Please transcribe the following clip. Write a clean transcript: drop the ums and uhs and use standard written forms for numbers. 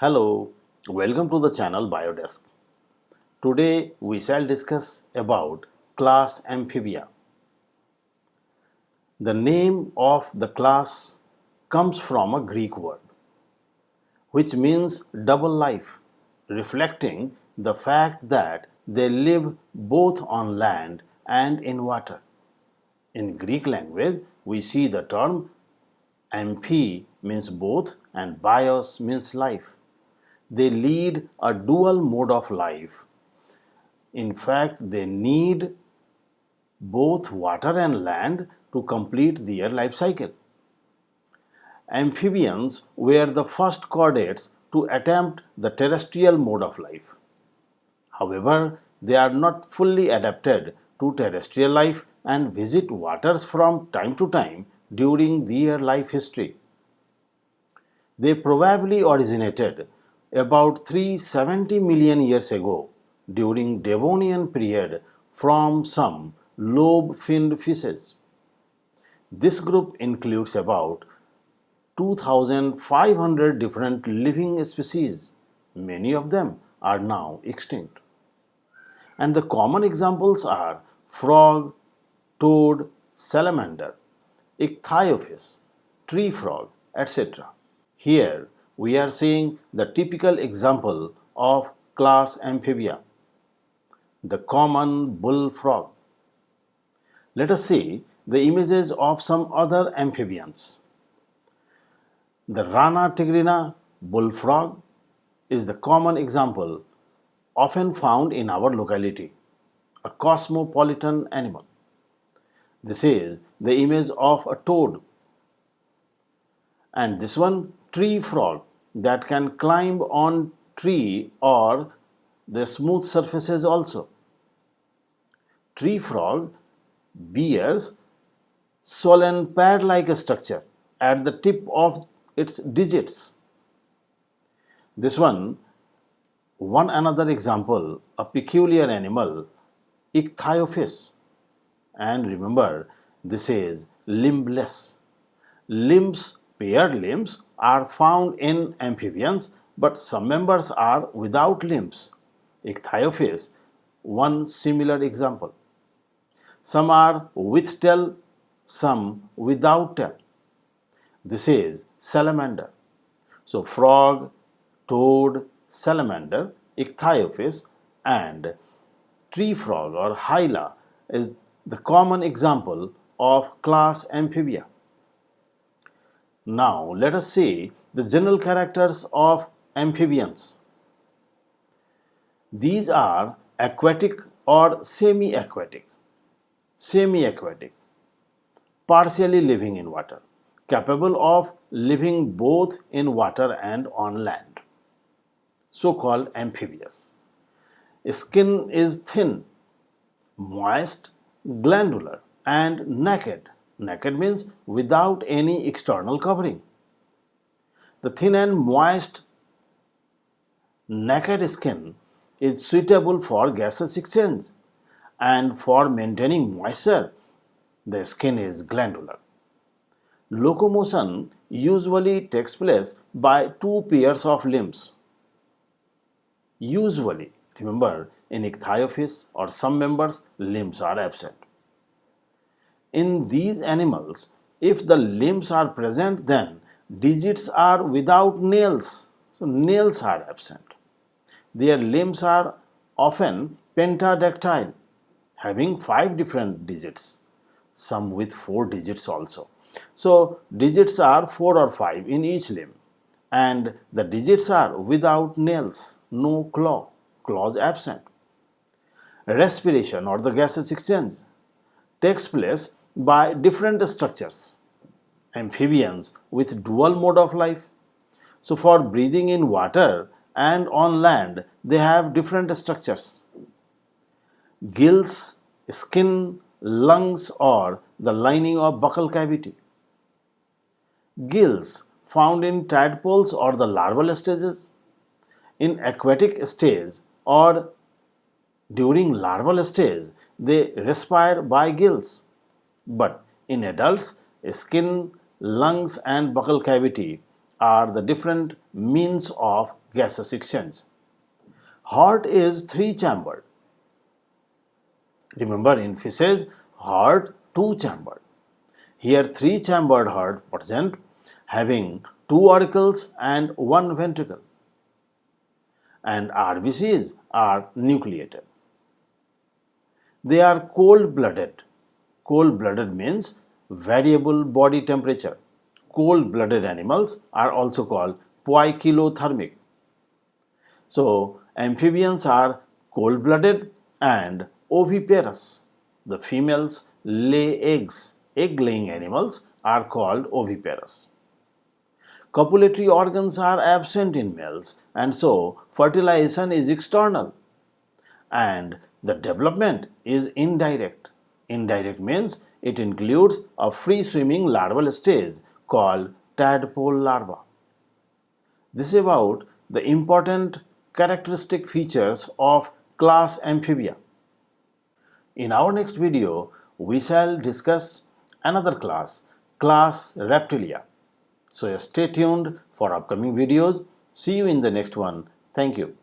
Hello, welcome to the channel Biodesk. Today we shall discuss about class Amphibia. The name of the class comes from a Greek word which means double life, reflecting the fact that they live both on land and in water. In Greek language, we see the term amphi means both and bios means life. They lead a dual mode of life. In fact, they need both water and land to complete their life cycle. Amphibians were the first chordates to attempt the terrestrial mode of life. However, they are not fully adapted to terrestrial life and visit waters from time to time during their life history. They probably originated about 370 million years ago during Devonian period from some lobe-finned fishes. This group includes about 2,500 different living species. Many of them are now extinct. And the common examples are frog, toad, salamander, ichthyophis, tree frog, etc. Here we are seeing the typical example of class Amphibia, the common bullfrog. Let us see the images of some other amphibians. The Rana tigrina bullfrog is the common example often found in our locality, a cosmopolitan animal. This is the image of a toad, and this one tree frog that can climb on tree or the smooth surfaces also. Tree frog bears swollen pad-like structure at the tip of its digits. This one another example, a peculiar animal, ichthyophis. And remember, this is limbless. Paired limbs are found in amphibians, but some members are without limbs. Ichthyophis, one similar example. Some are with tail, some without tail. This is salamander. So frog, toad, salamander, ichthyophis and tree frog or hyla is the common example of class Amphibia. Now let us see the general characters of amphibians. These are aquatic or semi-aquatic, partially living in water, capable of living both in water and on land, so-called amphibious. Skin is thin, moist, glandular and naked. Naked means without any external covering. The thin and moist naked skin is suitable for gaseous exchange, and for maintaining moisture, the skin is glandular. Locomotion usually takes place by two pairs of limbs. Usually, remember, in ichthyophis or some members, limbs are absent. In these animals, if the limbs are present, then digits are without nails. So nails are absent. Their limbs are often pentadactyl, having 5 different digits, some with 4 digits also. So digits are 4 or 5 in each limb, and the digits are without nails, no claws absent. Respiration or the gaseous exchange takes place by different structures. Amphibians with dual mode of life. So for breathing in water and on land, they have different structures. Gills, skin, lungs or the lining of buccal cavity. Gills found in tadpoles or the larval stages. In aquatic stage or during larval stage, they respire by gills. But in adults, skin, lungs and buccal cavity are the different means of gaseous exchange. Heart is three-chambered. Remember, in fishes, heart two-chambered. Here, three-chambered heart present, having two auricles and one ventricle. And RBCs are nucleated. They are cold-blooded. Cold-blooded means variable body temperature. Cold-blooded animals are also called poikilothermic. So, amphibians are cold-blooded and oviparous. The females lay eggs. Egg-laying animals are called oviparous. Copulatory organs are absent in males, and so fertilization is external and the development is indirect. Indirect means it includes a free swimming larval stage called tadpole larva. This is about the important characteristic features of class Amphibia. In our next video, we shall discuss another class, class Reptilia. So stay tuned for upcoming videos. See you in the next one. Thank you.